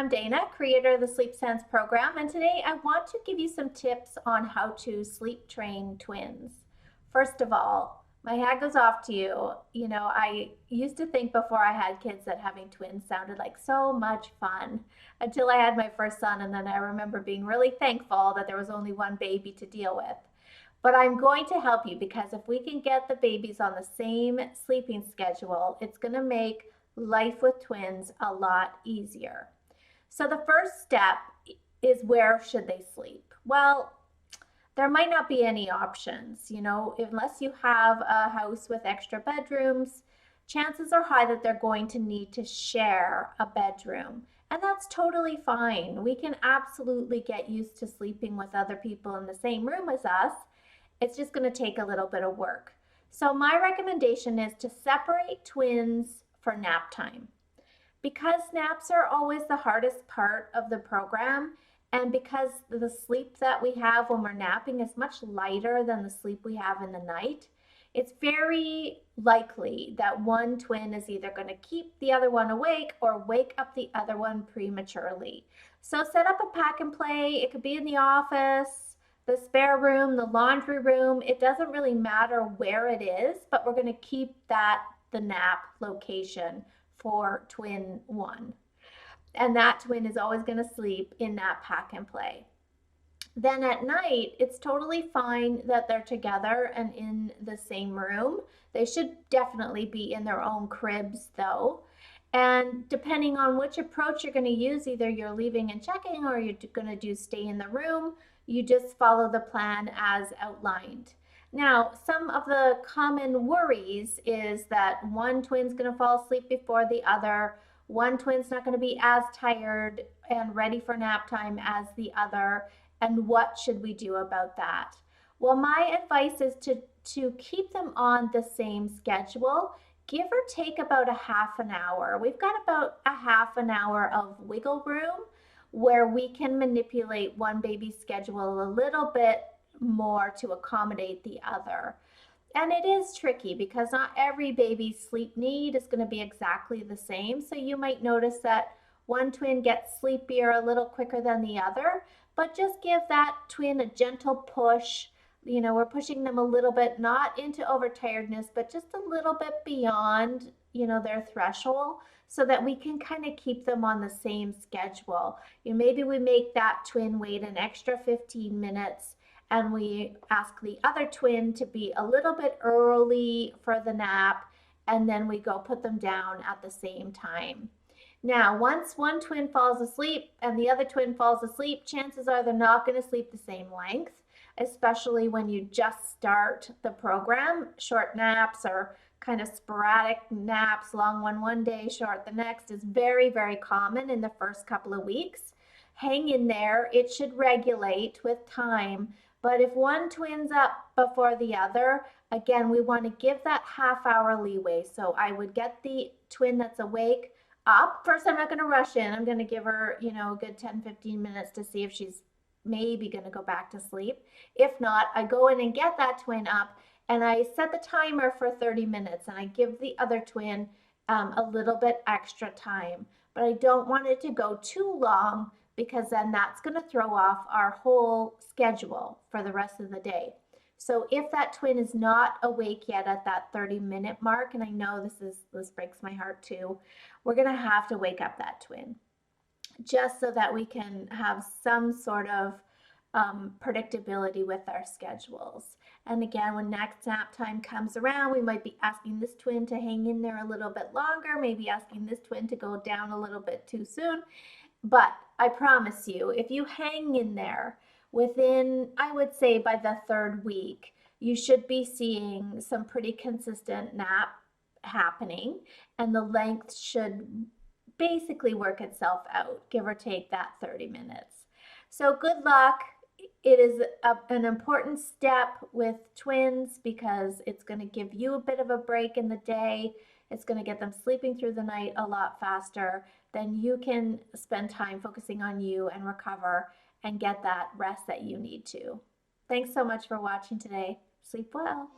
I'm Dana, creator of the Sleep Sense program, and today I want to give you some tips on how to sleep train twins. First of all, my hat goes off to you. You know, I used to think before I had kids that having twins sounded like so much fun until I had my first son, and then I remember being really thankful that there was only one baby to deal with. But I'm going to help you because if we can get the babies on the same sleeping schedule, it's going to make life with twins a lot easier. So the first step is, where should they sleep? Well, there might not be any options, unless you have a house with extra bedrooms, chances are high that they're going to need to share a bedroom. And that's totally fine. We can absolutely get used to sleeping with other people in the same room as us. It's just going to take a little bit of work. So my recommendation is to separate twins for nap time. Because naps are always the hardest part of the program, and because the sleep that we have when we're napping is much lighter than the sleep we have in the night, it's very likely that one twin is either going to keep the other one awake or wake up the other one prematurely. So set up a pack and play. It could be in the office, the spare room, the laundry room. It doesn't really matter where it is, but we're going to keep that the nap location for twin one. And that twin is always going to sleep in that pack and play. Then at night, it's totally fine that they're together and in the same room. They should definitely be in their own cribs though. And depending on which approach you're going to use, either you're leaving and checking or you're going to do stay in the room, you just follow the plan as outlined. Now, some of the common worries is that one twin's going to fall asleep before the other, one twin's not going to be as tired and ready for nap time as the other, and what should we do about that? Well, my advice is to keep them on the same schedule, give or take about a half an hour. We've got about a half an hour of wiggle room where we can manipulate one baby's schedule a little bit more to accommodate the other. And it is tricky because not every baby's sleep need is going to be exactly the same. So you might notice that one twin gets sleepier a little quicker than the other, but just give that twin a gentle push. We're pushing them a little bit, not into overtiredness, but just a little bit beyond, their threshold, so that we can kind of keep them on the same schedule. Maybe we make that twin wait an extra 15 minutes and we ask the other twin to be a little bit early for the nap, and then we go put them down at the same time. Now, once one twin falls asleep and the other twin falls asleep, chances are they're not going to sleep the same length, especially when you just start the program. Short naps or kind of sporadic naps, long one day, short the next, is very, very common in the first couple of weeks. Hang in there. It should regulate with time. But if one twin's up before the other, again, we want to give that half hour leeway. So I would get the twin that's awake up. First, I'm not going to rush in. I'm going to give her, a good 10-15 minutes to see if she's maybe going to go back to sleep. If not, I go in and get that twin up, and I set the timer for 30 minutes, and I give the other twin a little bit extra time. But I don't want it to go too long, because then that's going to throw off our whole schedule for the rest of the day. So if that twin is not awake yet at that 30-minute mark, and I know this breaks my heart too, we're going to have to wake up that twin just so that we can have some sort of predictability with our schedules. And again, when next nap time comes around, we might be asking this twin to hang in there a little bit longer, maybe asking this twin to go down a little bit too soon. But I promise you, if you hang in there within, I would say by the third week, you should be seeing some pretty consistent nap happening, and the length should basically work itself out, give or take that 30 minutes. So good luck. It is an important step with twins because it's going to give you a bit of a break in the day. It's going to get them sleeping through the night a lot faster. Then you can spend time focusing on you and recover and get that rest that you need to. Thanks so much for watching today. Sleep well.